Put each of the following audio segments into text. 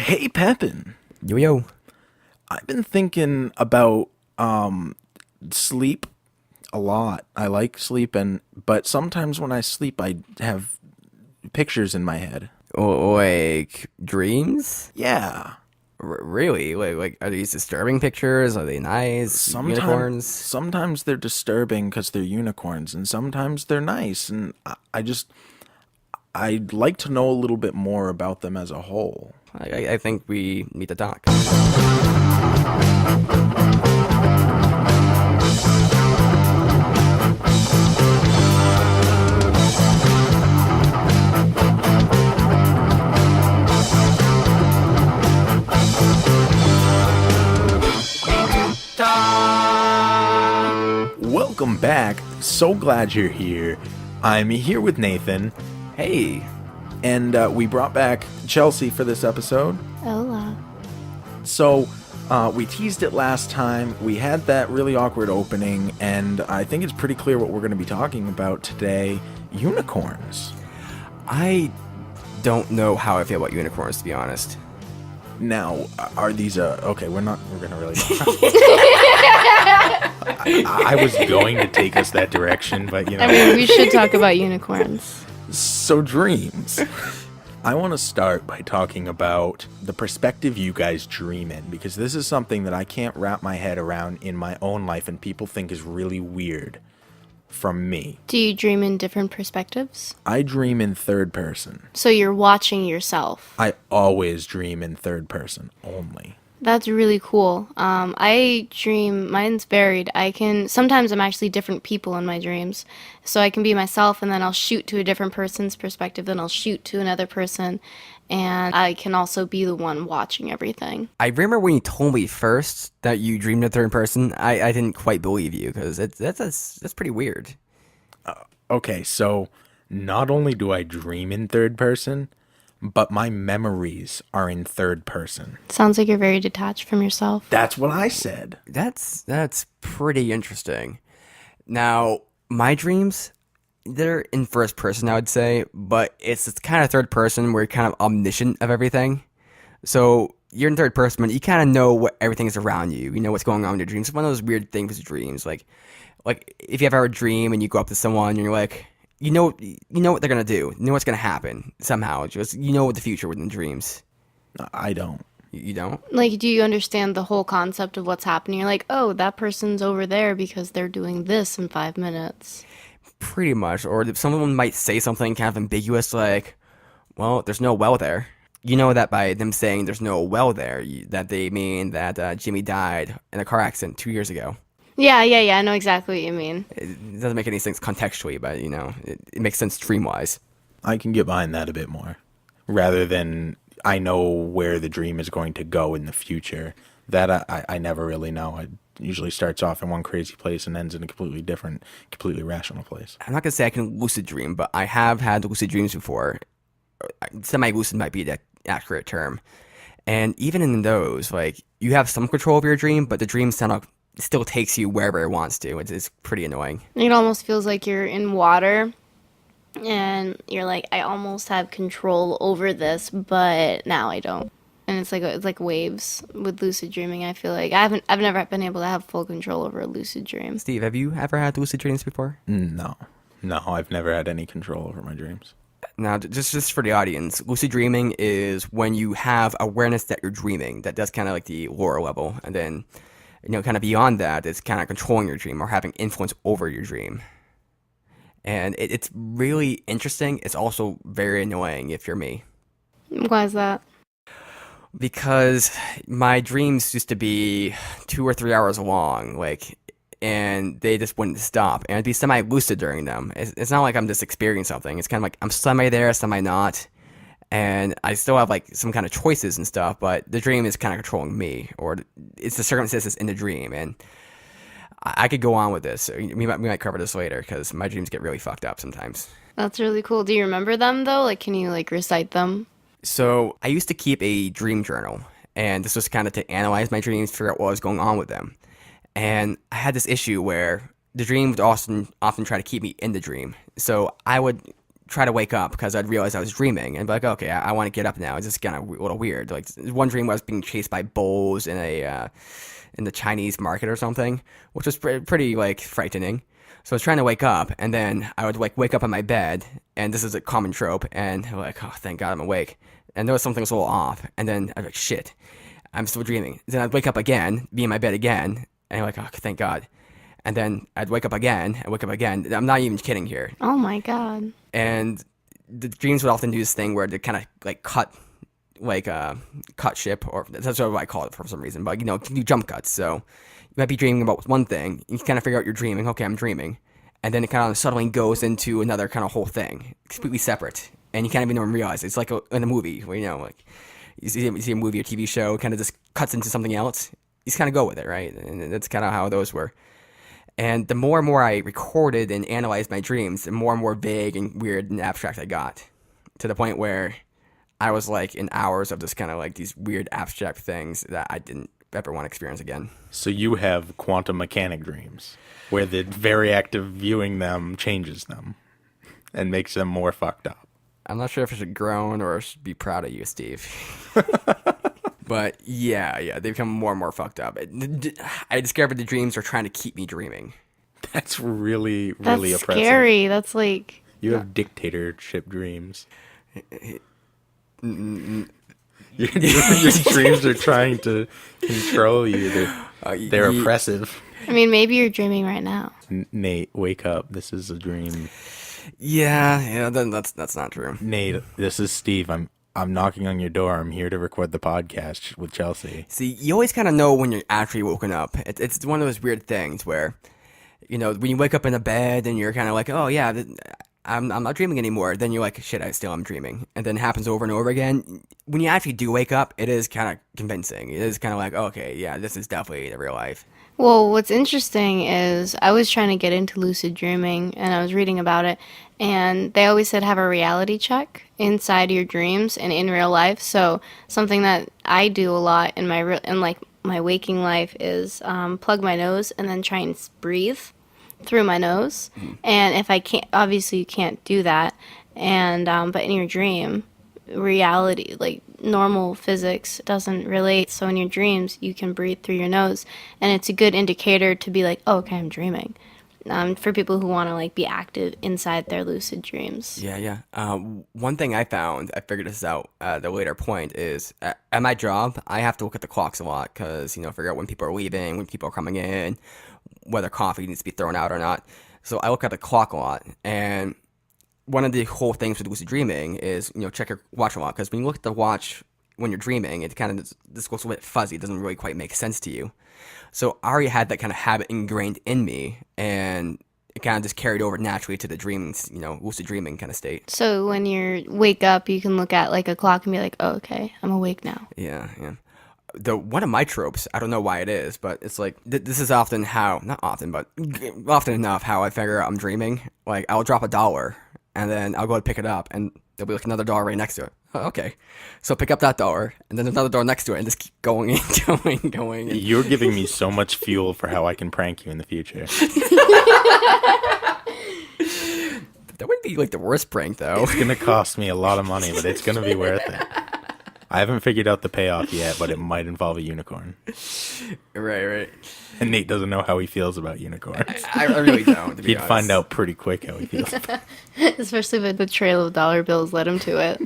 Hey, Pepin. Yo yo. I've been thinking about sleep a lot. I like sleeping, but sometimes when I sleep, I have pictures in my head. Like dreams? Yeah, Really? Like are these disturbing pictures? Are they nice? Unicorns? sometimes they're disturbing because they're unicorns, and sometimes they're nice. And I'd like to know a little bit more about them as a whole. I think we need to talk. Welcome back. So glad you're here. I'm here with Nathan, Hey, and we brought back Chelsea for this episode. Hola. So, we teased it last time. We had that really awkward opening, and I think it's pretty clear what we're going to be talking about today. Unicorns. I don't know how I feel about unicorns, to be honest. Now, are these okay, we're going to really I was going to take us that direction, but you know. I mean, we should talk about unicorns. So, dreams. I want to start by talking about the perspective you guys dream in, because this is something that I can't wrap my head around in my own life, and people think is really weird from me. Do you dream in different perspectives? I dream in third person. So you're watching yourself. I always dream in third person only. That's really cool. I dream, mine's varied. Sometimes I'm actually different people in my dreams. So I can be myself and then I'll shoot to a different person's perspective, then I'll shoot to another person. And I can also be the one watching everything. I remember when you told me first that you dreamed in third person, I didn't quite believe you because that's pretty weird. Okay, so not only do I dream in third person, but my memories are in third person. Sounds like you're very detached from yourself. That's what I said. That's pretty interesting. Now, my dreams, they're in first person, I would say, but it's kind of third person where you're kind of omniscient of everything. So you're in third person, but you kind of know what everything is around you. You know what's going on in your dreams. It's one of those weird things with dreams. Like if you ever have a dream and you go up to someone and you're like, you know what they're gonna do. You know what's gonna happen somehow. Just you know what the future within dreams. I don't. You don't? Like, do you understand the whole concept of what's happening? You're like, oh, that person's over there because they're doing this in 5 minutes. Pretty much. Or someone might say something kind of ambiguous like, well, there's no well there. You know that by them saying there's no well there, that they mean that Jimmy died in a car accident 2 years ago. Yeah, I know exactly what you mean. It doesn't make any sense contextually, but, you know, it makes sense dream-wise. I can get behind that a bit more. Rather than I know where the dream is going to go in the future. That I never really know. It usually starts off in one crazy place and ends in a completely different, completely rational place. I'm not going to say I can lucid dream, but I have had lucid dreams before. Semi-lucid might be the accurate term. And even in those, like, you have some control of your dream, but the dream still takes you wherever it wants to. It's pretty annoying. It almost feels like you're in water and you're like, I almost have control over this, but now I don't. And it's like waves with lucid dreaming. I feel like I've never been able to have full control over a lucid dream. Steve, have you ever had lucid dreams before? No, I've never had any control over my dreams. Now, just for the audience, lucid dreaming is when you have awareness that you're dreaming. That's kind of like the lower level. And then, you know, kind of beyond that, it's kind of controlling your dream or having influence over your dream. And it's really interesting. It's also very annoying if you're me. Why is that? Because my dreams used to be 2 or 3 hours long, and they just wouldn't stop. And I'd be semi-lucid during them. It's not like I'm just experiencing something. It's kind of like I'm semi there, semi not. And I still have like some kind of choices and stuff, but the dream is kind of controlling me, or it's the circumstances in the dream. And I could go on with this. We might cover this later because my dreams get really fucked up sometimes. That's really cool. Do you remember them though? Like, can you like recite them? So I used to keep a dream journal, and this was kind of to analyze my dreams, figure out what was going on with them. And I had this issue where the dream would often try to keep me in the dream. So I would try to wake up because I'd realize I was dreaming and be like, okay, I want to get up now. It's just kind of a little weird. Like one dream, I was being chased by bulls in the Chinese market or something, which was pretty like frightening. So I was trying to wake up, and then I would like wake up on my bed, and this is a common trope, and I'm like, oh, thank God I'm awake. And there was something was a little off, and then I'm like, shit, I'm still dreaming. Then I'd wake up again, be in my bed again, and I'm like, oh, thank God. And then I'd wake up again, and wake up again. I'm not even kidding here. Oh my God. And the dreams would often do this thing where they kind of like cut ship, or that's what I call it for some reason, but do jump cuts. So you might be dreaming about one thing, you kind of figure out you're dreaming, okay, I'm dreaming, and then it kind of suddenly goes into another kind of whole thing, completely separate, and you can't even realize it. It's like in a movie where like you see a movie or TV show, it kind of just cuts into something else. You just kind of go with it, right? And that's kind of how those were. And the more and more I recorded and analyzed my dreams, the more and more vague and weird and abstract I got, to the point where I was like in hours of just kind of like these weird abstract things that I didn't ever want to experience again. So you have quantum mechanic dreams, where the very act of viewing them changes them and makes them more fucked up. I'm not sure if I should groan or should be proud of you, Steve. But yeah, they become more and more fucked up. I discovered the dreams are trying to keep me dreaming. That's really, That's really oppressive. scary. That's like... You have dictatorship dreams. Your dreams are trying to control you. They're oppressive. I mean, maybe you're dreaming right now. Nate, wake up. This is a dream. Yeah, then that's not true. Nate, this is Steve. I'm knocking on your door. I'm here to record the podcast with Chelsea. See, you always kind of know when you're actually woken up. It's one of those weird things where, when you wake up in a bed and you're kind of like, oh yeah, I'm not dreaming anymore. Then you're like, shit, I still am dreaming. And then it happens over and over again. When you actually do wake up, it is kind of convincing. It is kind of like, okay, yeah, this is definitely the real life. Well, what's interesting is I was trying to get into lucid dreaming, and I was reading about it, and they always said have a reality check inside your dreams and in real life. So something that I do a lot in my waking life is plug my nose and then try and breathe through my nose. And if I can't, obviously you can't do that, and but in your dream, reality, like normal physics doesn't relate, so in your dreams you can breathe through your nose, and it's a good indicator to be like, oh, okay, I'm dreaming, for people who want to like be active inside their lucid dreams. Yeah. One thing I found, I figured this out at a later point, is at my job I have to look at the clocks a lot because figure out when people are leaving, when people are coming in, whether coffee needs to be thrown out or not. So I look at the clock a lot, and one of the whole things with lucid dreaming is, check your watch a lot, because when you look at the watch when you're dreaming, it kind of, this goes a bit fuzzy. It doesn't really quite make sense to you. So I already had that kind of habit ingrained in me, and it kind of just carried over naturally to the dreams, lucid dreaming kind of state. So when you wake up, you can look at like a clock and be like, oh, okay, I'm awake now. Yeah. One of my tropes, I don't know why it is, but it's like, this is often how, not often, but often enough how I figure out I'm dreaming. Like, I'll drop $1, and then I'll go to pick it up, and there'll be like another dollar right next to it. Oh, okay. So pick up that $1, and then another dollar next to it, and just keep going and going. You're giving me so much fuel for how I can prank you in the future. That wouldn't be like the worst prank, though. It's going to cost me a lot of money, but it's going to be worth it. I haven't figured out the payoff yet, but it might involve a unicorn. Right. And Nate doesn't know how he feels about unicorns. I really don't, to be He'd honest. find out pretty quick how he feels. Especially if the trail of dollar bills led him to it.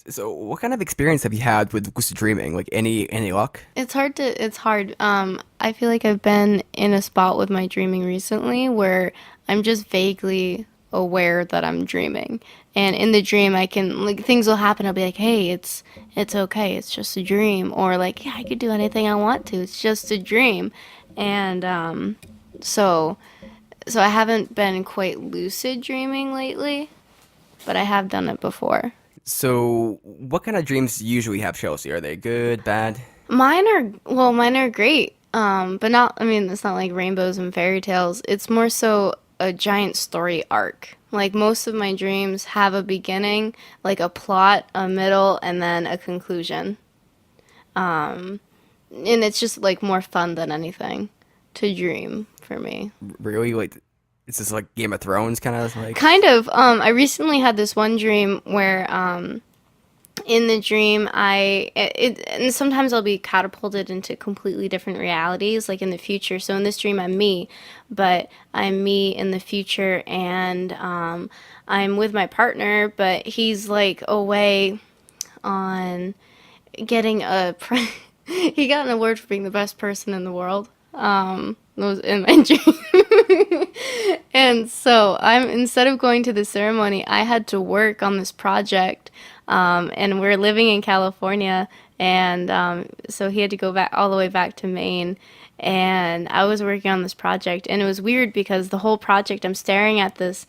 So what kind of experience have you had with lucid dreaming? Like any luck? It's hard. I feel like I've been in a spot with my dreaming recently where I'm just vaguely aware that I'm dreaming. And in the dream, I can, like, things will happen. I'll be like, hey, it's okay. It's just a dream. Or like, yeah, I could do anything I want to. It's just a dream. And so I haven't been quite lucid dreaming lately, but I have done it before. So what kind of dreams do you usually have, Chelsea? Are they good, bad? Mine are great. But not, I mean, it's not like rainbows and fairy tales. It's more so a giant story arc. Like, most of my dreams have a beginning, like a plot, a middle, and then a conclusion. And it's just like more fun than anything to dream for me. Really? Like, It's just like Game of Thrones kind of like. Kind of. I recently had this one dream where, in the dream, and sometimes I'll be catapulted into completely different realities, like in the future. So in this dream, I'm me, but I'm me in the future, and I'm with my partner, but he's like away on getting he got an award for being the best person in the world. That was in my dream. And so instead of going to the ceremony, I had to work on this project. And we're living in California, and so he had to go back all the way back to Maine. And I was working on this project, and it was weird because the whole project, I'm staring at this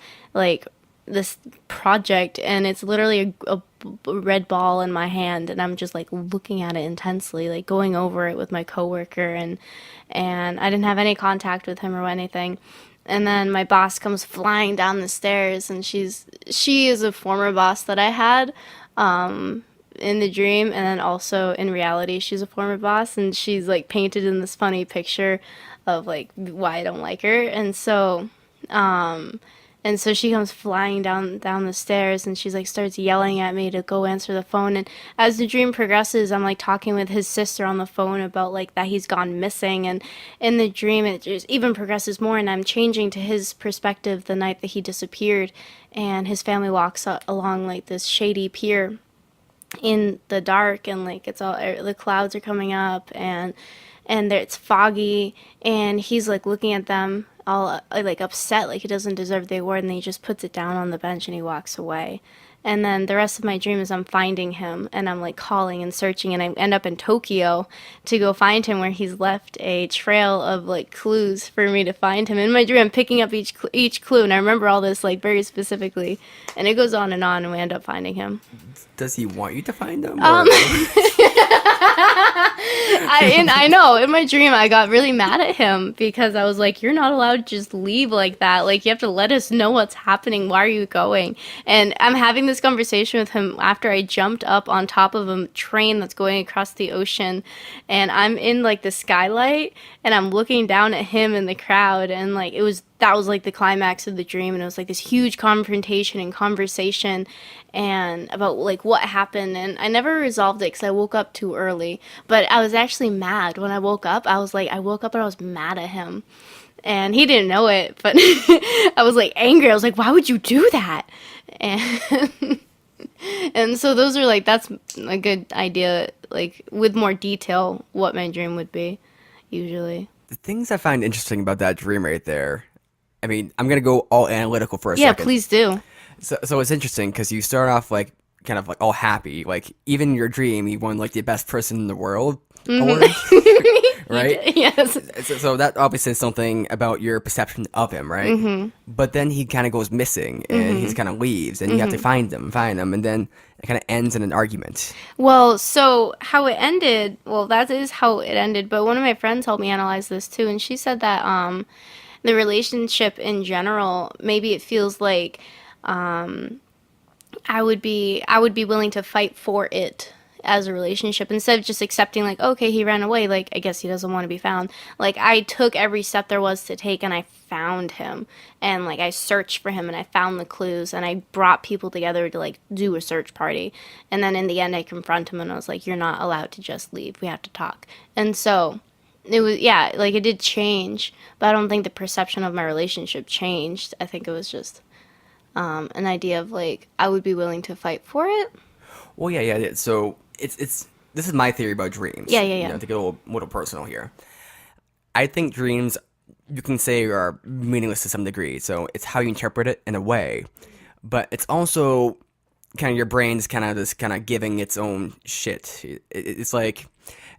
project, and it's literally a red ball in my hand, and I'm just like looking at it intensely, like going over it with my coworker, and I didn't have any contact with him or anything. And then my boss comes flying down the stairs, and she is a former boss that I had in the dream, and then also in reality she's a former boss, and she's like painted in this funny picture of like why I don't like her. And so she comes flying down the stairs, and she's like starts yelling at me to go answer the phone. And as the dream progresses, I'm like talking with his sister on the phone about like that he's gone missing. And in the dream, it just even progresses more, and I'm changing to his perspective the night that he disappeared. And his family walks along like this shady pier in the dark, and like it's all the clouds are coming up, and it's foggy, and he's like looking at them all like upset, like he doesn't deserve the award, and then he just puts it down on the bench and he walks away. And then the rest of my dream is I'm finding him, and I'm like calling and searching, and I end up in Tokyo to go find him, where he's left a trail of like clues for me to find him. In my dream, I'm picking up each clue, and I remember all this like very specifically, and it goes on, and we end up finding him. Does he want you to find him? I know, in my dream I got really mad at him because I was like, you're not allowed to just leave like that. Like, you have to let us know what's happening. Why are you going? And I'm having this conversation with him after I jumped up on top of a train that's going across the ocean, and I'm in like the skylight, and I'm looking down at him in the crowd, and like that was like the climax of the dream, and it was like this huge confrontation and conversation and about like what happened. And I never resolved it because I woke up too early, but I was actually mad when I woke up. I woke up and I was mad at him, and he didn't know it, but I was like angry. I was like, why would you do that? And and so those are like, that's a good idea, like with more detail what my dream would be usually. The things I find interesting about that dream right there, I mean, I'm gonna go all analytical for a second. Yeah, please do. So it's interesting because you start off like kind of like all happy, like even in your dream you won like the best person in the world award, right? Yes. So that obviously is something about your perception of him, right? Mm-hmm. But then he kind of goes missing, and he kind of leaves, and you have to find him, and then it kind of ends in an argument. Well, so how it ended, that is how it ended, but one of my friends helped me analyze this too, and she said that the relationship in general, maybe it feels like I would be willing to fight for it as a relationship instead of just accepting like, okay, he ran away, like I guess he doesn't want to be found. Like, I took every step there was to take, and I found him, and like I searched for him, and I found the clues, and I brought people together to like do a search party, and then in the end I confront him, and I was like, you're not allowed to just leave, we have to talk. And so it was, yeah, like it did change, but I don't think the perception of my relationship changed. I think it was just an idea of like I would be willing to fight for it. Well, yeah. So it's this is my theory about dreams. Yeah. You know, to get a little personal here. I think dreams, you can say, are meaningless to some degree. So it's how you interpret it in a way, but it's also kind of your brain's kind of just kind of giving its own shit. It's like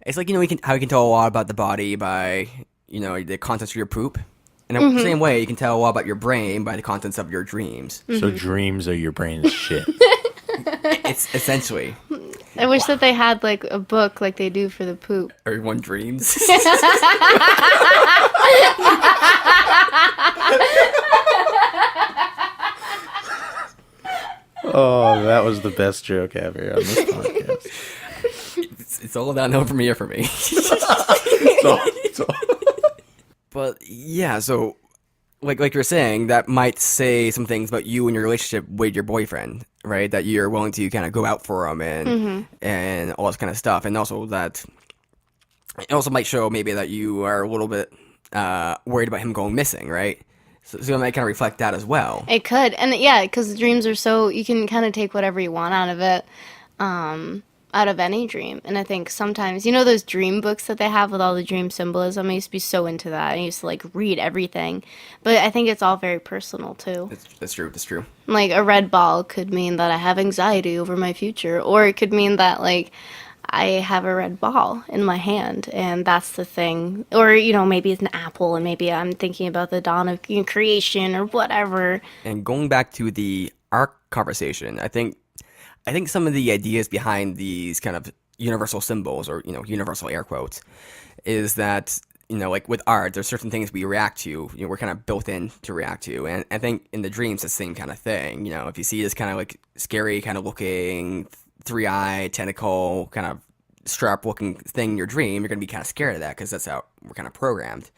you know, how you can tell a lot about the body by, you know, the contents of your poop. In the same way, you can tell a lot about your brain by the contents of your dreams. So dreams are your brain's shit. It's essentially. I wish that they had like a book like they do for the poop. Everyone dreams. Oh, that was the best joke ever on this podcast. It's all downhill from here for me. So- But yeah, so like you're saying, that might say some things about you and your relationship with your boyfriend, right? That you're willing to kind of go out for him and all this kind of stuff, and also that it also might show maybe that you are a little bit worried about him going missing, right? So it might kind of reflect that as well. It could, and yeah, because dreams are so you can kind of take whatever you want out of it, out of any dream. And I think sometimes those dream books that they have with all the dream symbolism. I used to be so into that. I used to like read everything, but I think it's all very personal too. That's true. That's true. Like a red ball could mean that I have anxiety over my future, or it could mean that like I have a red ball in my hand, and that's the thing. Or, maybe it's an apple, and maybe I'm thinking about the dawn of creation or whatever. And going back to the arc conversation, I think some of the ideas behind these kind of universal symbols or universal air quotes is that like with art, there's certain things we react to. We're kind of built in to react to, and I think in the dreams, it's the same kind of thing. If you see this kind of like scary kind of looking three-eye tentacle kind of strap looking thing in your dream, you're going to be kind of scared of that because that's how we're kind of programmed.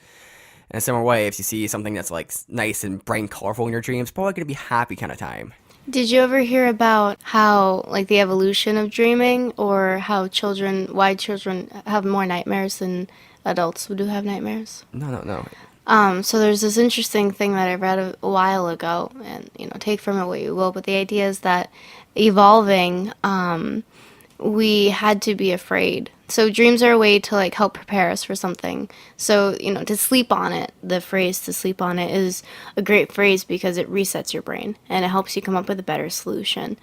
In a similar way, if you see something that's like nice and bright and colorful in your dreams, probably going to be happy kind of time. Did you ever hear about how, like, the evolution of dreaming, or why children have more nightmares than adults who do have nightmares? No. So there's this interesting thing that I read a while ago, and, take from it what you will, but the idea is that evolving, we had to be afraid. So dreams are a way to like help prepare us for something. So, to sleep on it, the phrase to sleep on it is a great phrase because it resets your brain and it helps you come up with a better solution.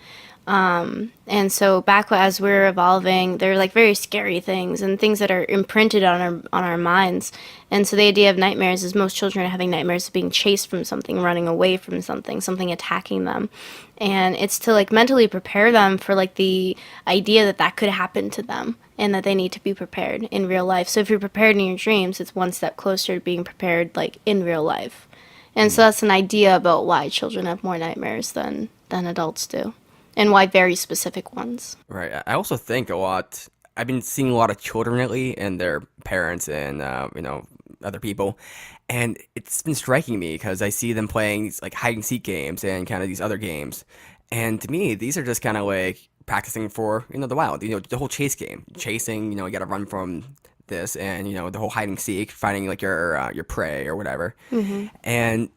And so back as we're evolving, they're like very scary things and things that are imprinted on our minds. And so the idea of nightmares is most children are having nightmares of being chased from something, running away from something attacking them. And it's to like mentally prepare them for like the idea that could happen to them and that they need to be prepared in real life. So if you're prepared in your dreams, it's one step closer to being prepared like in real life. And so that's an idea about why children have more nightmares than adults do. And why very specific ones. Right. I also think a lot. I've been seeing a lot of children lately and their parents and other people, and it's been striking me because I see them playing these, like hide and seek games and kind of these other games, and to me these are just kind of like practicing for the wild. The whole chase game, chasing. You got to run from this, and the whole hide and seek, finding like your prey or whatever, and.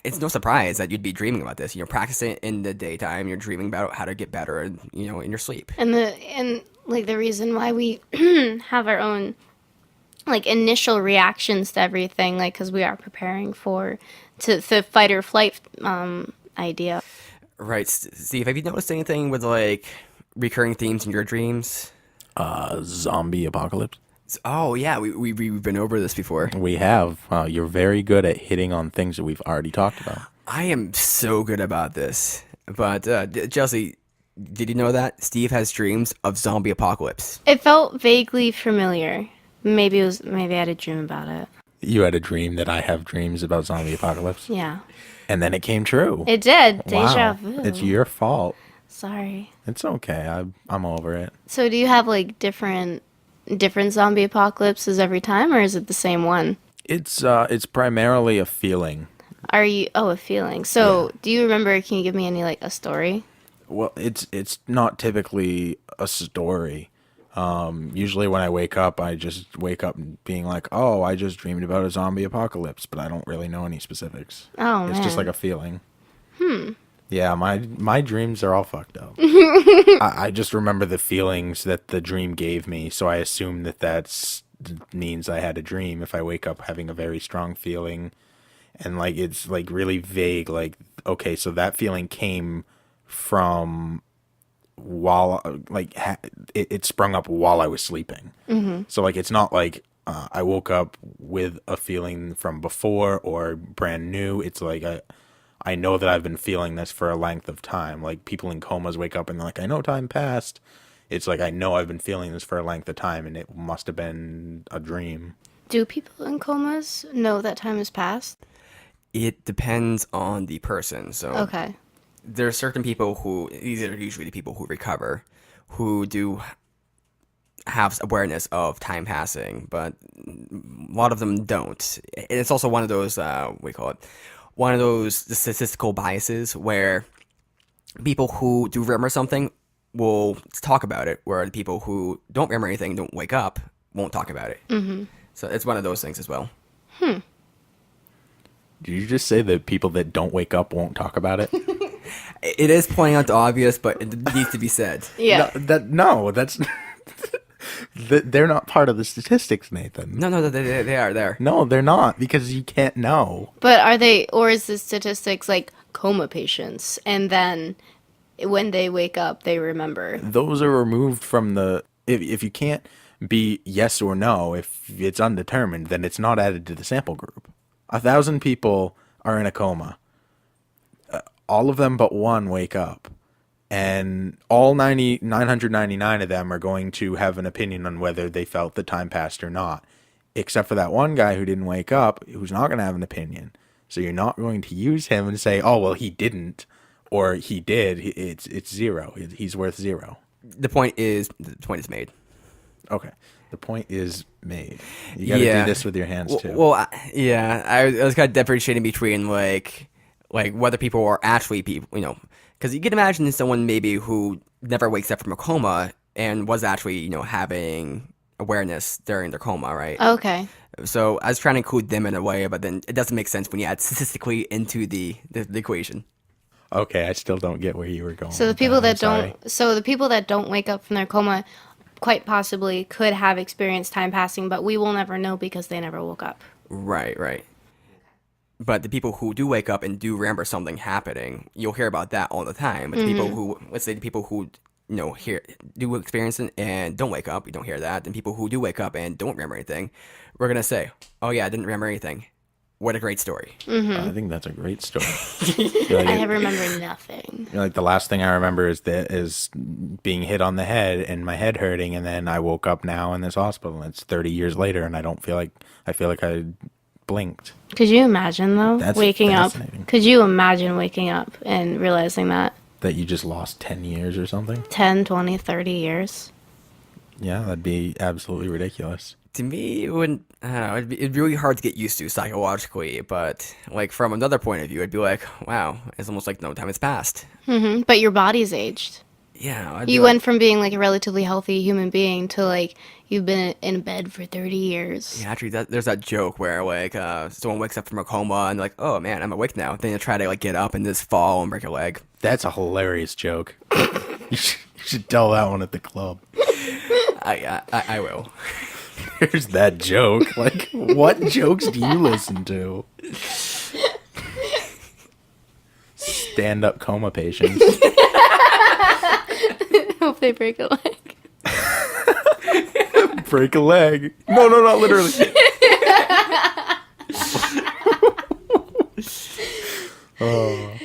It's no surprise that you'd be dreaming about this. Practicing in the daytime, you're dreaming about how to get better, in your sleep. And the reason why we have our own like initial reactions to everything, like because we are preparing to the fight or flight idea. Right, Steve. Have you noticed anything with like recurring themes in your dreams? Zombie apocalypse. Oh yeah, we've been over this before. We have. You're very good at hitting on things that we've already talked about. I am so good about this. But Chelsea, did you know that Steve has dreams of zombie apocalypse? It felt vaguely familiar. Maybe I had a dream about it. You had a dream that I have dreams about zombie apocalypse? Yeah. And then it came true. It did. Deja Wow. vu. It's your fault. Sorry. It's okay. I'm over it. So do you have like different zombie apocalypses every time, or is it the same one? It's primarily a feeling. A feeling. So do you remember, can you give me any like a story? Well, it's not typically a story. Usually when I wake up, I just wake up being like, oh, I just dreamed about a zombie apocalypse, but I don't really know any specifics. Oh, It's just man. like a feeling. Yeah, my dreams are all fucked up. I just remember the feelings that the dream gave me, so I assume that means I had a dream if I wake up having a very strong feeling. And like it's like really vague, like, okay, so that feeling came from while like it sprung up while I was sleeping. So like it's not like I woke up with a feeling from before or brand new. It's like I know that I've been feeling this for a length of time. Like people in comas wake up and they're like, I know time passed. It's like I know I've been feeling this for a length of time, and it must have been a dream. Do people in comas know that time has passed? It depends on the person. So Okay. there are certain people these are usually the people who recover, who do have awareness of time passing, but a lot of them don't. And it's also one of those, what do you call it? One of those statistical biases where people who do remember something will talk about it, where the people who don't remember anything, don't wake up, won't talk about it. Mm-hmm. So it's one of those things as well. Did you just say that people that don't wake up won't talk about it? It is pointing out the obvious, but it needs to be said. Yeah. No, that's they're not part of the statistics, Nathan. No, they are there. No, they're not, because you can't know. But are they, or is the statistics like coma patients, and then when they wake up, they remember? Those are removed from the. If you can't be yes or no, if it's undetermined, then it's not added to the sample group. 1,000 people are in a coma. All of them but one wake up. And all 999 of them are going to have an opinion on whether they felt the time passed or not. Except for that one guy who didn't wake up, who's not going to have an opinion. So you're not going to use him and say, oh, well, he didn't. Or he did. It's zero. He's worth zero. The point is made. Okay. The point is made. You got to do this with your hands, too. Well, I was kind of differentiating between, like whether people are actually people, because you can imagine someone maybe who never wakes up from a coma and was actually, having awareness during their coma, right? Okay. So I was trying to include them in a way, but then it doesn't make sense when you add statistically into the equation. Okay, I still don't get where you were going. So the people that don't wake up from their coma quite possibly could have experienced time passing, but we will never know because they never woke up. Right. But the people who do wake up and do remember something happening, you'll hear about that all the time. But the people who, let's say the people who, do experience it and don't wake up, you don't hear that. And people who do wake up and don't remember anything, we're going to say, oh yeah, I didn't remember anything. What a great story. I think that's a great story. I remember nothing. Like the last thing I remember is being hit on the head and my head hurting, and then I woke up now in this hospital. And it's 30 years later, and I feel like I blinked. Could you imagine though waking up? fascinating. Could you imagine waking up and realizing that You just lost 10 years or something? 10, 20, 30 years? Yeah, that'd be absolutely ridiculous. To me, it wouldn't. I don't know. It'd be really hard to get used to psychologically, but like from another point of view, it'd be like, wow, it's almost like no time has passed. Mm-hmm. But your body's aged. Yeah, You went from being like a relatively healthy human being to like you've been in bed for 30 years. Yeah, actually, there's that joke where like someone wakes up from a coma and they're like, oh man, I'm awake now. Then they try to like get up and just fall and break a leg. That's a hilarious joke. You should tell that one at the club. I will. Here's that joke. Like, what jokes do you listen to? Stand-up coma patients. Hope they break a leg. Break a leg. No, not literally.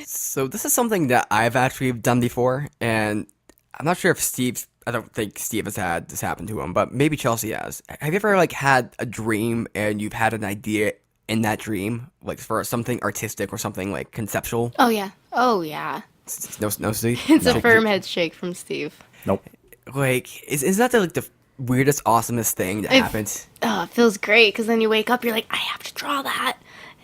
So this is something that I've actually done before, and I'm not sure if I don't think Steve has had this happen to him, but maybe Chelsea has. Have you ever like had a dream and you've had an idea in that dream, like for something artistic or something like conceptual? Oh yeah. No, Steve. It's a firm head shake from Steve. Nope. Like, is that the weirdest, awesomest thing that happens? Oh, it feels great because then you wake up, you're like, I have to draw that.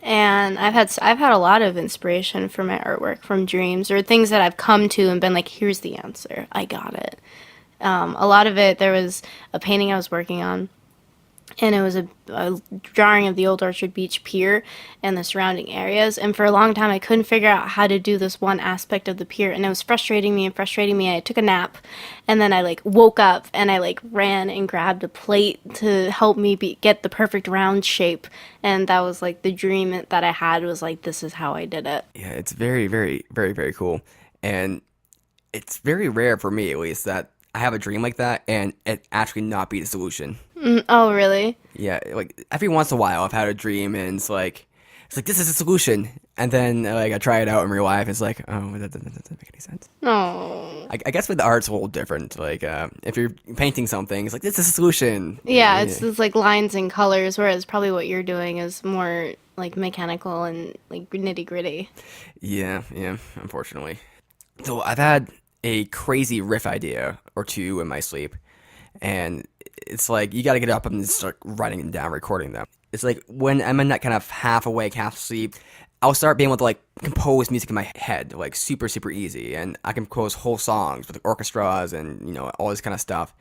And I've had a lot of inspiration for my artwork from dreams or things that I've come to and been like, here's the answer. I got it. A lot of it, there was a painting I was working on, and it was a drawing of the Old Orchard Beach Pier and the surrounding areas. And for a long time, I couldn't figure out how to do this one aspect of the pier, and it was frustrating me. I took a nap, and then I like woke up and I like ran and grabbed a plate to help me get the perfect round shape. And that was like the dream that I had was like, this is how I did it. Yeah, it's very, very, very, very cool, and it's very rare for me, at least, that I have a dream like that and it actually not be the solution. Oh, really? Yeah, like every once in a while I've had a dream and it's like this is the solution, and then like I try it out in real life. It's like, oh, that doesn't make any sense. Oh. I guess with the art's a little different. Like if you're painting something, it's like this is the solution. Yeah, it's like lines and colors, whereas probably what you're doing is more like mechanical and like nitty gritty. Yeah, unfortunately. So I've had a crazy riff idea or two in my sleep, and it's like you got to get up and start writing them down, recording them. It's like when I'm in that kind of half awake, half asleep, I'll start being able to like compose music in my head, like super, super easy. And I can compose whole songs with orchestras and, all this kind of stuff.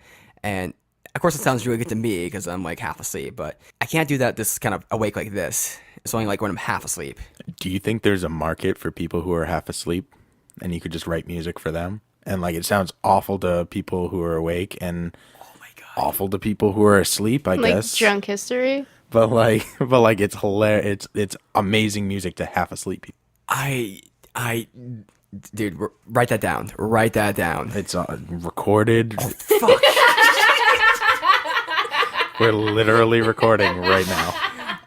And of course, it sounds really good to me because I'm like half asleep, but I can't do that this kind of awake like this. It's only like when I'm half asleep. Do you think there's a market for people who are half asleep and you could just write music for them? And like it sounds awful to people who are awake and Oh my God. awful to people who are asleep, I Like guess. drunk history. But like it's hilarious. It's amazing music to half asleep people. I, dude, write that down. Write that down. It's recorded. Fuck. We're literally recording right now.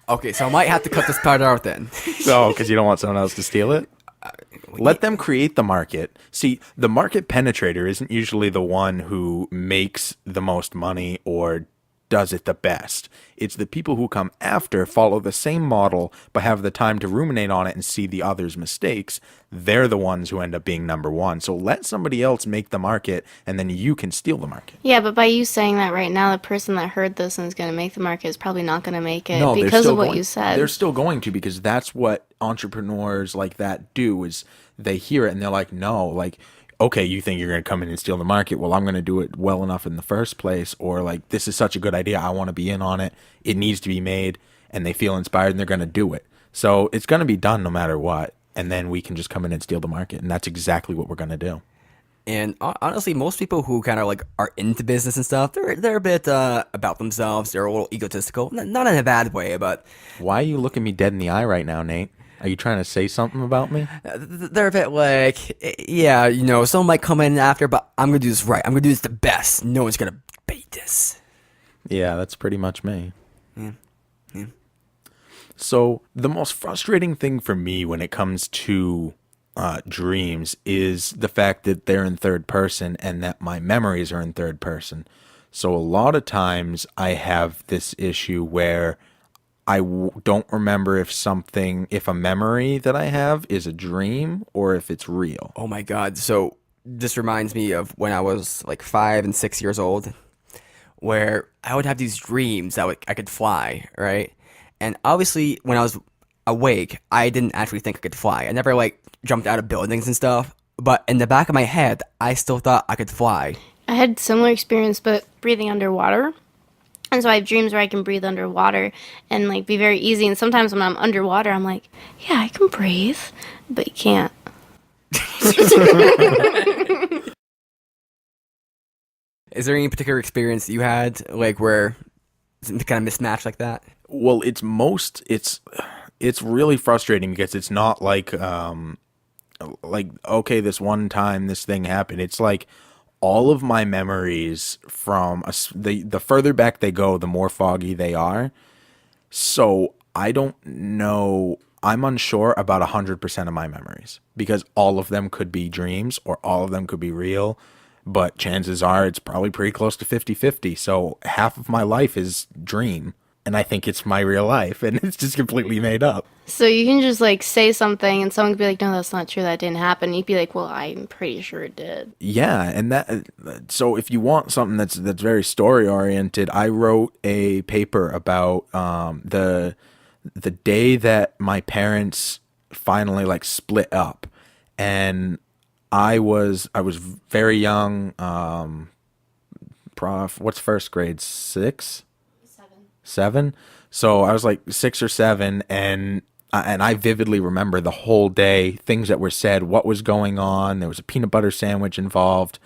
Okay, so I might have to cut this part out then. So, because you don't want someone else to steal it? Let them create the market. See, the market penetrator isn't usually the one who makes the most money or does it the best. It's the people who come after, follow the same model, but have the time to ruminate on it and see the other's mistakes. They're the ones who end up being number one. So let somebody else make the market, and then you can steal the market. Yeah, but by you saying that right now, the person that heard this and is going to make the market is probably not going to make it They're because still of what going- you said. They're still going to, because that's what entrepreneurs like that do, is they hear it and they're like, no, like, okay, you think you're going to come in and steal the market. Well, I'm going to do it well enough in the first place. Or like, this is such a good idea. I want to be in on it. It needs to be made. And they feel inspired and they're going to do it. So it's going to be done no matter what. And then we can just come in and steal the market. And that's exactly what we're going to do. And honestly, most people who kind of like are into business and stuff, they're a bit about themselves. They're a little egotistical, not in a bad way, but Why are you looking me dead in the eye right now, Nate? Are you trying to say something about me? they're a bit like, yeah, someone might come in after, but I'm gonna do this right. I'm gonna do this the best. No one's gonna beat this. Yeah, that's pretty much me. Yeah. So the most frustrating thing for me when it comes to dreams is the fact that they're in third person and that my memories are in third person. So a lot of times I have this issue where don't remember if a memory that I have is a dream or if it's real. Oh my God. So this reminds me of when I was like 5 and 6 years old, where I would have these dreams that I could fly, right? And obviously, when I was awake, I didn't actually think I could fly. I never like jumped out of buildings and stuff. But in the back of my head, I still thought I could fly. I had similar experience, but breathing underwater. And so I have dreams where I can breathe underwater and like be very easy. And sometimes when I'm underwater, I'm like, yeah, I can breathe, but you can't. Is there any particular experience that you had, like where it's kind of mismatched like that? Well, it's really frustrating because it's not like okay, this one time this thing happened. It's like all of my memories from the further back they go, the more foggy they are. So I don't know. I'm unsure about 100% of my memories because all of them could be dreams or all of them could be real. But chances are it's probably pretty close to 50-50. So half of my life is dream. And I think it's my real life. And it's just completely made up. So you can just like say something and someone could be like, no, that's not true. That didn't happen. You'd be like, well, I'm pretty sure it did. Yeah, and so if you want something that's very story oriented, I wrote a paper about the day that my parents finally like split up, and I was very young. What's first grade? 6? 7. So I was like 6 or 7, and I vividly remember the whole day, things that were said, what was going on. There was a peanut butter sandwich involved.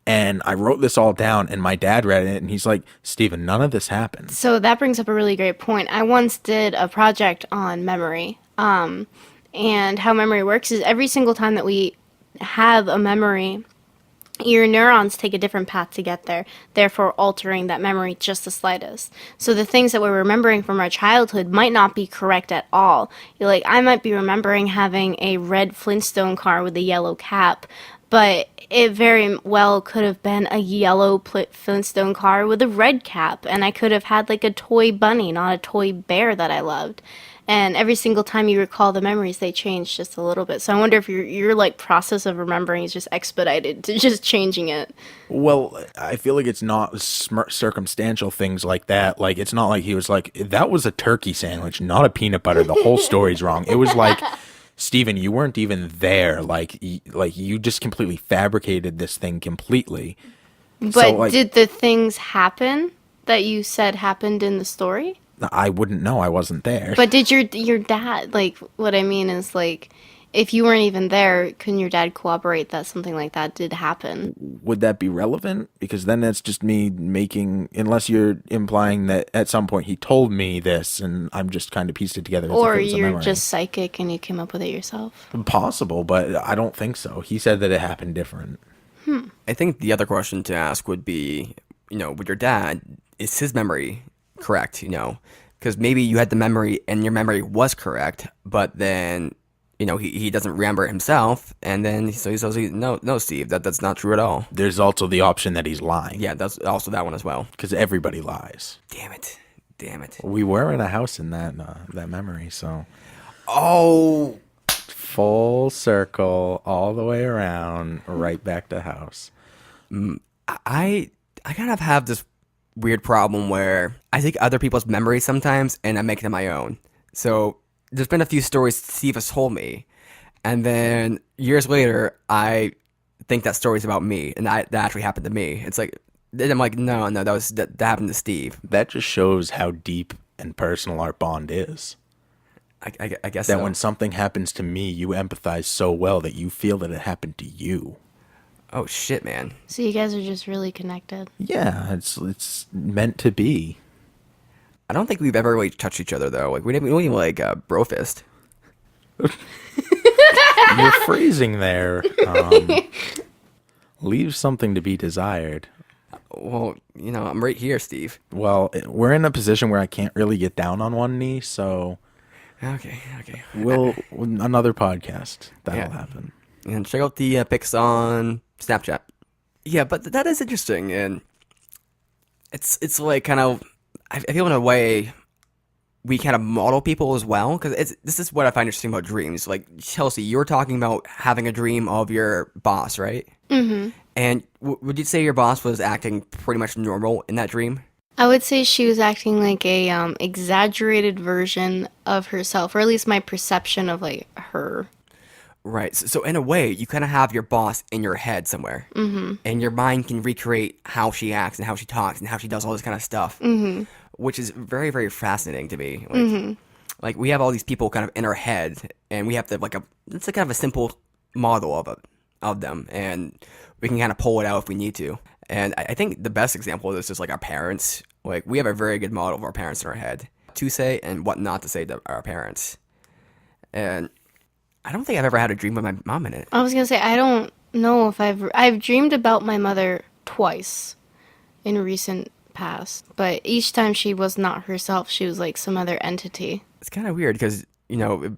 And I wrote this all down, and my dad read it, and he's like, Steven, none of this happened. So that brings up a really great point. I once did a project on memory. And how memory works is every single time that we have a memory, your neurons take a different path to get there, therefore altering that memory just the slightest. So the things that we're remembering from our childhood might not be correct at all. I might be remembering having a red Flintstone car with a yellow cap, but it very well could have been a yellow Flintstone car with a red cap, and I could have had like a toy bunny, not a toy bear that I loved. and every single time you recall the memories, they change just a little bit. So I wonder if your like process of remembering is just expedited to just changing it. Well, I feel like it's not circumstantial things like that. Like, it's not like he was like, that was a turkey sandwich, not a peanut butter. The whole story's wrong. It was like, Steven, you weren't even there. Like you just completely fabricated this thing completely. But So, like, did the things happen that you said happened in the story? I wouldn't know. I wasn't there. But did your dad, like, what I mean is, like, if you weren't even there, couldn't your dad corroborate that something like that did happen? Would that be relevant? Because then that's just me making, unless you're implying that at some point he told me this and I'm just kind of pieced it together as Or if it was a you're memory. just psychic and you came up with it yourself? Possible, but I don't think so. He said that it happened different. I think the other question to ask would be, with your dad, is his memory correct? Because maybe you had the memory and your memory was correct, but then, he doesn't remember it himself, and then so he says, no, Steve, that's not true at all. There's also the option that he's lying. Yeah, that's also that one as well. Because everybody lies. Damn it. We were in a house in that memory, so Oh, full circle all the way around, right back to house. I kind of have this weird problem where I take other people's memories sometimes and I make them my own. So there's been a few stories Steve has told me, and then years later I think that story's about me and that actually happened to me. It's like, then I'm like, no, that happened to Steve. That just shows how deep and personal our bond is. I guess That so. when something happens to me, you empathize so well that you feel that it happened to you. Oh shit, man. So you guys are just really connected. Yeah, it's meant to be. I don't think we've ever really touched each other though. Like we didn't even like bro fist. Your phrasing there leaves something to be desired. Well, I'm right here, Steve. Well, we're in a position where I can't really get down on one knee, so Okay. we'll another podcast that'll Yeah. happen. And check out the pics on Snapchat. Yeah, but that is interesting, and it's like kind of I feel in a way we kind of model people as well, because this is what I find interesting about dreams. Like Chelsea, you were talking about having a dream of your boss, right? Mm-hmm. And would you say your boss was acting pretty much normal in that dream? I would say she was acting like a exaggerated version of herself, or at least my perception of like her. Right. So in a way, you kind of have your boss in your head somewhere, and your mind can recreate how she acts and how she talks and how she does all this kind of stuff, which is very, very fascinating to me. Like we have all these people kind of in our head, and we have to it's like kind of a simple model of them, and we can kind of pull it out if we need to. And I think the best example of this is like our parents. Like we have a very good model of our parents in our head, to say and what not to say to our parents, and I don't think I've ever had a dream with my mom in it. I was gonna say I don't know if I've dreamed about my mother twice in recent past, but each time she was not herself. She was like some other entity. It's kind of weird because, at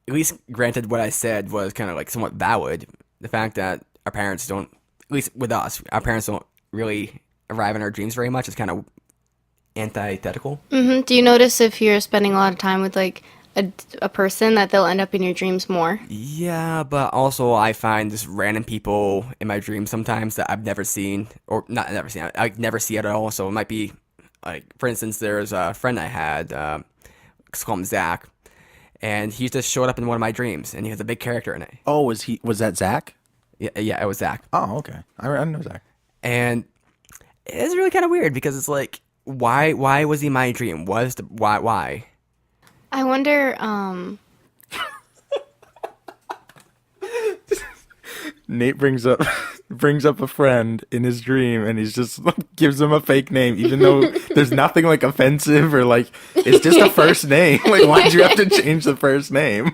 least granted what I said was kind of like somewhat valid. The fact that our parents don't, at least with us, our parents don't really arrive in our dreams very much is kind of antithetical. Do you notice if you're spending a lot of time with like a person that they'll end up in your dreams more? Yeah, but also I find just random people in my dreams sometimes that I've never seen, or not never seen, I never see it at all. So it might be like, for instance, there's a friend I had, let's call him Zach, and he just showed up in one of my dreams, and he has a big character in it. Oh, was that Zach? Yeah, it was Zach. Oh, okay. I know Zach. And it's really kind of weird because it's like, why was he in my dream? Why? I wonder, Nate brings up a friend in his dream, and he's just gives him a fake name, even though there's nothing like offensive or like it's just a first name. Like, why'd you have to change the first name?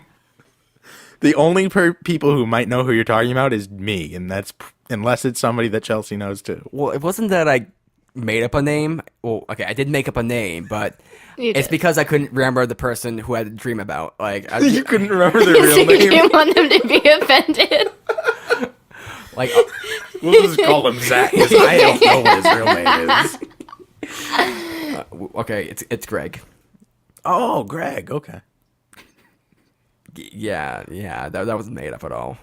The only people who might know who you're talking about is me, and that's unless it's somebody that Chelsea knows too. Well, it wasn't that I made up a name. Well, okay, I did make up a name, but it's because I couldn't remember the person who I had a dream about. Like You couldn't remember their so real you name. didn't want them to be offended. like We'll just call him Zach because I don't know what his real name is. okay, it's Greg. Oh, Greg. Okay. Yeah, that wasn't made up at all.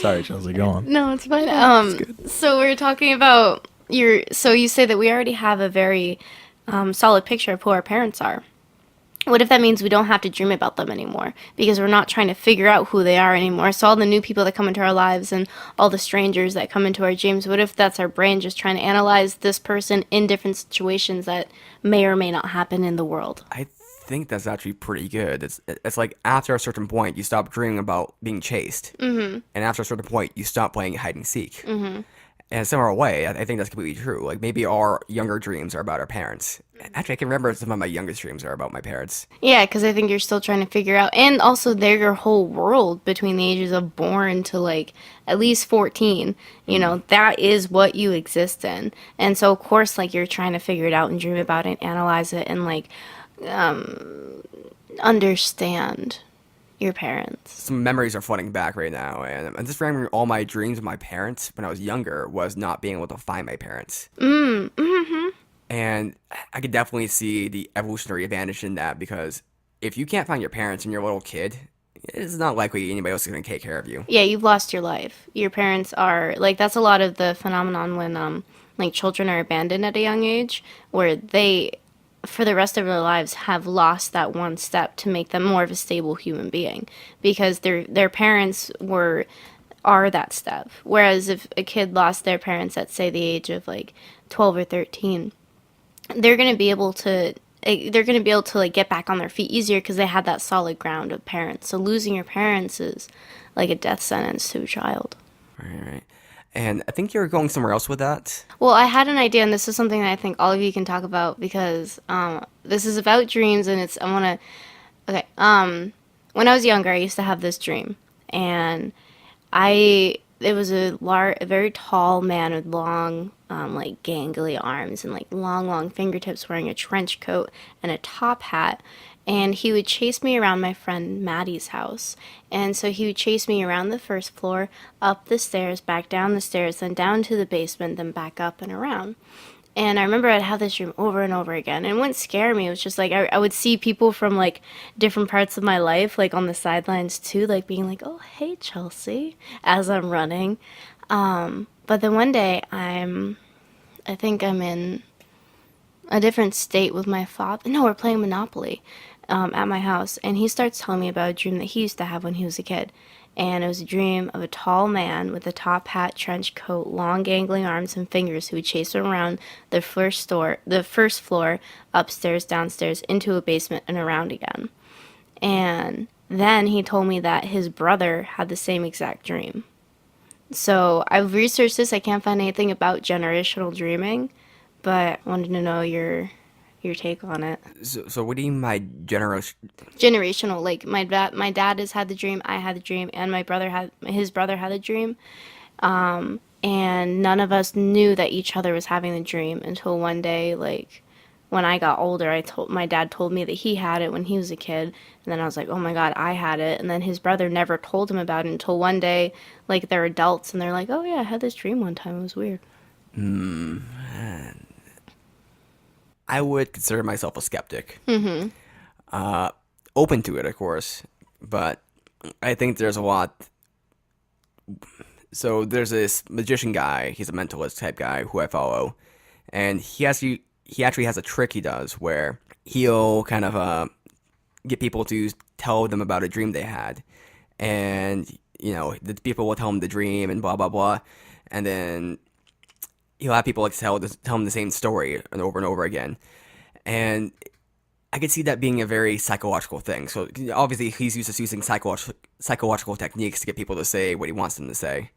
Sorry, Chelsea, go on. No, it's fine. So we're talking about so you say that we already have a very solid picture of who our parents are. What if that means we don't have to dream about them anymore because we're not trying to figure out who they are anymore? So all the new people that come into our lives and all the strangers that come into our dreams, what if that's our brain just trying to analyze this person in different situations that may or may not happen in the world? I think that's actually pretty good. It's like after a certain point, you stop dreaming about being chased, and after a certain point, you stop playing hide and seek. And similar way, I think that's completely true. Like maybe our younger dreams are about our parents. Actually, I can remember some of my youngest dreams are about my parents. Yeah, because I think you're still trying to figure out, and also they're your whole world between the ages of born to like at least 14. You know, that is what you exist in. And so, of course, like you're trying to figure it out and dream about it, and analyze it, and like understand your parents. Some memories are flooding back right now, and I'm just remembering all my dreams of my parents when I was younger was not being able to find my parents. And I could definitely see the evolutionary advantage in that because if you can't find your parents when you're a little kid, it's not likely anybody else is going to take care of you. Yeah, you've lost your life. Your parents are like that's a lot of the phenomenon when like children are abandoned at a young age, where they for the rest of their lives have lost that one step to make them more of a stable human being because their parents are that step. Whereas if a kid lost their parents at say the age of like 12 or 13, they're going to be able to like get back on their feet easier because they had that solid ground of parents. So losing your parents is like a death sentence to a child. Right. And I think you're going somewhere else with that. Well, I had an idea, and this is something that I think all of you can talk about because this is about dreams, and I want to. Okay. When I was younger, I used to have this dream, and it was a very tall man with long, like gangly arms and like long fingertips, wearing a trench coat and a top hat. And he would chase me around my friend Maddie's house. And so he would chase me around the first floor, up the stairs, back down the stairs, then down to the basement, then back up and around. And I remember I'd have this dream over and over again. And it wouldn't scare me. It was just like I would see people from like different parts of my life, like on the sidelines too, like being like, "Oh, hey, Chelsea," as I'm running. But then one day I think I'm in a different state with my father. No, we're playing Monopoly at my house. And he starts telling me about a dream that he used to have when he was a kid. And it was a dream of a tall man with a top hat, trench coat, long gangling arms and fingers who would chase him around the first floor, upstairs, downstairs, into a basement, and around again. And then he told me that his brother had the same exact dream. So I've researched this. I can't find anything about generational dreaming, but I wanted to know your take on it. So what do you mean by Generational, like my dad has had the dream, I had the dream, and his brother had the dream, and none of us knew that each other was having the dream until one day, like when I got older. My dad told me that he had it when he was a kid, and then I was like, oh my god, I had it. And then his brother never told him about it until one day, like they're adults and they're like, oh yeah, I had this dream one time, it was weird. I would consider myself a skeptic. Open to it, of course, but I think there's a lot. So there's this magician guy. He's a mentalist type guy who I follow, and he actually has a trick he does where he'll kind of get people to tell them about a dream they had, and the people will tell him the dream and blah blah blah, and then he'll have people like tell him the same story and over again. And I could see that being a very psychological thing. So obviously he's used to using psychological techniques to get people to say what he wants them to say,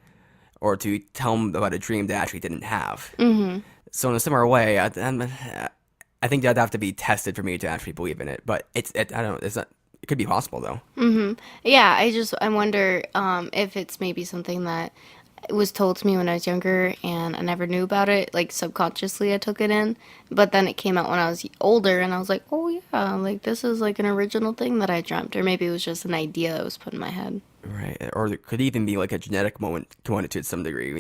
or to tell them about a dream they actually didn't have. So in a similar way, I think that'd have to be tested for me to actually believe in it. But I don't know. It could be possible though. Yeah, I wonder if it's maybe something that was told to me when I was younger and I never knew about it. Like subconsciously I took it in, but then it came out when I was older and I was like, oh yeah, like this is like an original thing that I dreamt. Or maybe it was just an idea that was put in my head. Right. Or it could even be like a genetic moment to some degree,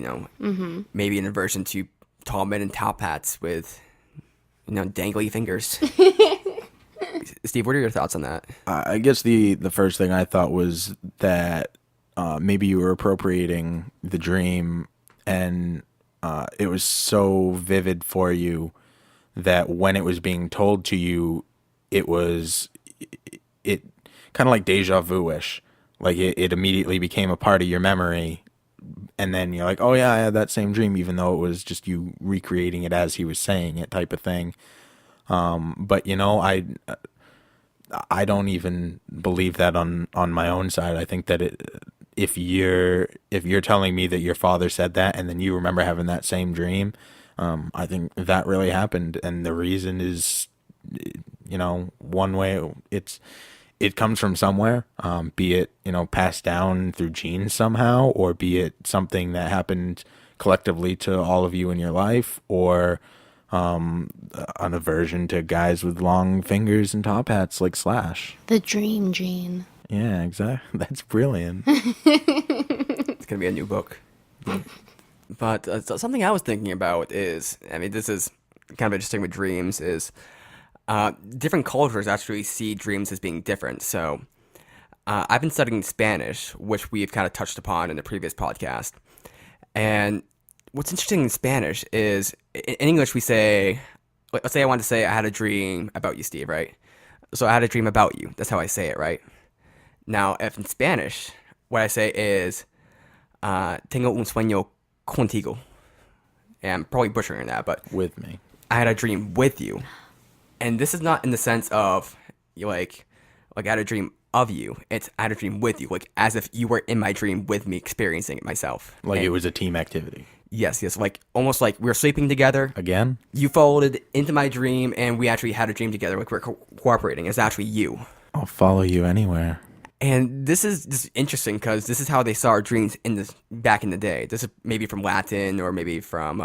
maybe an aversion to tall men in top hats with dangly fingers. Steve, what are your thoughts on that? I guess the first thing I thought was that maybe you were appropriating the dream, and it was so vivid for you that when it was being told to you, it kind of like deja vu-ish. Like it immediately became a part of your memory, and then you're like, oh yeah, I had that same dream, even though it was just you recreating it as he was saying it, type of thing. But I don't even believe that on my own side. I think that if you're telling me that your father said that and then you remember having that same dream, I think that really happened, and the reason is, one way it comes from somewhere, be it passed down through genes somehow, or be it something that happened collectively to all of you in your life, or an aversion to guys with long fingers and top hats like Slash. The dream gene. Yeah, exactly. That's brilliant. It's gonna be a new book. But something I was thinking about is, I mean, this is kind of interesting with dreams, is different cultures actually see dreams as being different. So I've been studying Spanish, which we've kind of touched upon in the previous podcast. And what's interesting in Spanish is, in English we say, let's say I wanted to say I had a dream about you, Steve, right? So I had a dream about you. That's how I say it, right? Now, if in Spanish, what I say is, tengo un sueño contigo. And I'm probably butchering that, but With me. I had a dream with you. And this is not in the sense of, like I had a dream of you. It's I had a dream with you, like as if you were in my dream with me experiencing it myself. Like And it was a team activity. yes, like almost like we were sleeping together. Again? You folded into my dream, and we actually had a dream together, like we're cooperating. It's actually you. I'll follow you anywhere. And this is interesting because this is how they saw our dreams in this back in the day. This is maybe from Latin or maybe from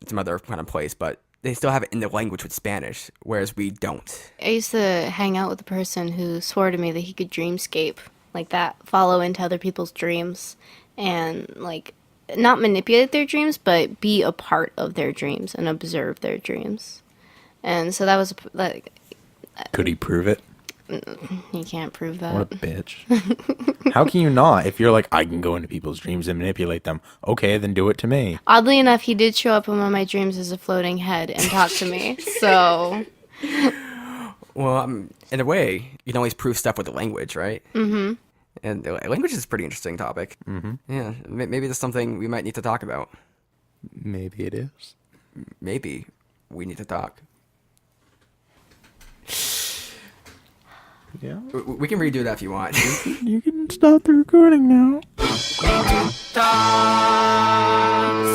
some other kind of place, but they still have it in the language with Spanish, whereas we don't. I used to hang out with a person who swore to me that he could dreamscape like that, follow into other people's dreams, and like not manipulate their dreams, but be a part of their dreams and observe their dreams. And so that was like, Could he prove it? you can't prove What a that. bitch. How can you not? If you're like, I can go into people's dreams and manipulate them. Okay, then do it to me. Oddly enough, he did show up in one of my dreams as a floating head and talk to me. So Well, in a way, you can always prove stuff with the language, right? Mm-hmm. And the language is a pretty interesting topic. Mm-hmm. Yeah, maybe that's something we might need to talk about. Maybe it is. Maybe we need to talk. Yeah. We can redo that if you want. You can stop the recording now.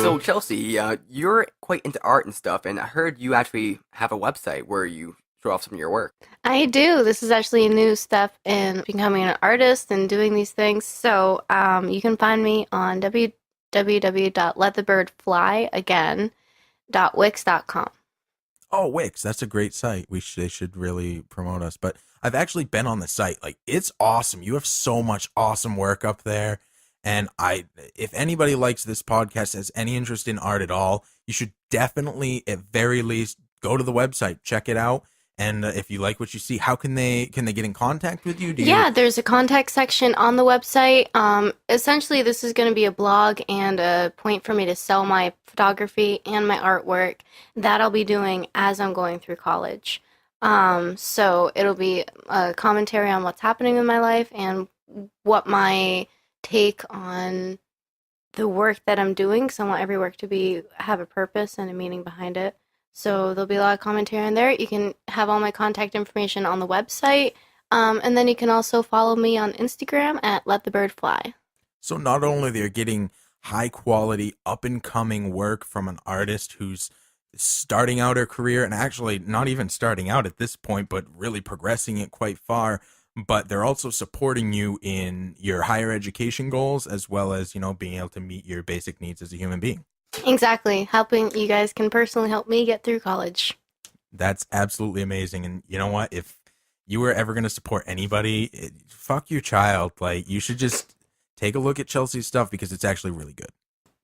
So, Chelsea, you're quite into art and stuff, and I heard you actually have a website where you show off some of your work. I do. This is actually a new step in becoming an artist and doing these things. So you can find me on www.letthebirdflyagain.wix.com. Oh, Wix, that's a great site. They should really promote us. But I've actually been on the site. Like, it's awesome. You have so much awesome work up there. And if anybody likes this podcast, has any interest in art at all, you should definitely, at very least, go to the website, check it out. And if you like what you see, how can they get in contact with you? Yeah, there's a contact section on the website. Essentially, this is going to be a blog and a point for me to sell my photography and my artwork that I'll be doing as I'm going through college. So it'll be a commentary on what's happening in my life and what my take on the work that I'm doing, because I want every work to have a purpose and a meaning behind it. So there'll be a lot of commentary on there. You can have all my contact information on the website. And then you can also follow me on Instagram at Let the Bird Fly. So not only they're getting high quality, up and coming work from an artist who's starting out her career, and actually not even starting out at this point, but really progressing it quite far, but they're also supporting you in your higher education goals, as well as, being able to meet your basic needs as a human being. Exactly. Helping you guys can personally help me get through college. That's absolutely amazing. And you know what? If you were ever going to support anybody, fuck your child. Like, you should just take a look at Chelsea's stuff because it's actually really good.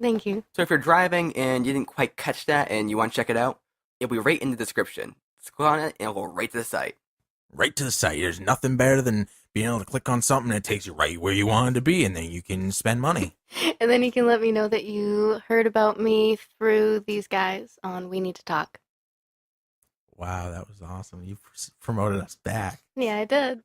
Thank you. So if you're driving and you didn't quite catch that and you want to check it out, it'll be right in the description. Just click on it and it'll go right to the site. right to the site. There's nothing better than being able to click on something and it takes you right where you wanted to be, and then you can spend money. And then you can let me know that you heard about me through these guys on We Need to Talk. Wow, that was awesome. You promoted us back. Yeah, I did.